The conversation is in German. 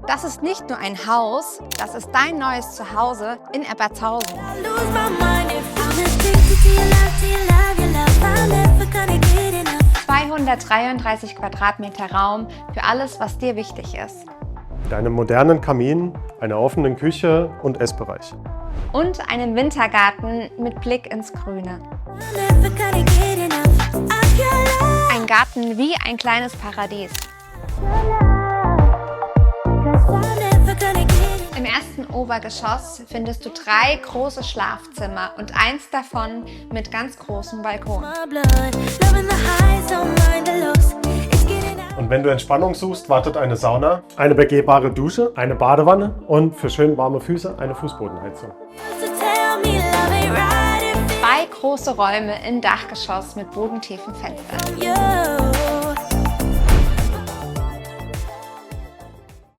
Das ist nicht nur ein Haus, das ist dein neues Zuhause in Ebertshausen. 233 Quadratmeter Raum für alles, was dir wichtig ist. Mit einem modernen Kamin, einer offenen Küche und Essbereich. Und einen Wintergarten mit Blick ins Grüne. Ein Garten wie ein kleines Paradies. Im ersten Obergeschoss findest du 3 große Schlafzimmer und eins davon mit ganz großem Balkon. Und wenn du Entspannung suchst, wartet eine Sauna, eine begehbare Dusche, eine Badewanne und für schön warme Füße eine Fußbodenheizung. 2 große Räume im Dachgeschoss mit bodentiefen Fenstern.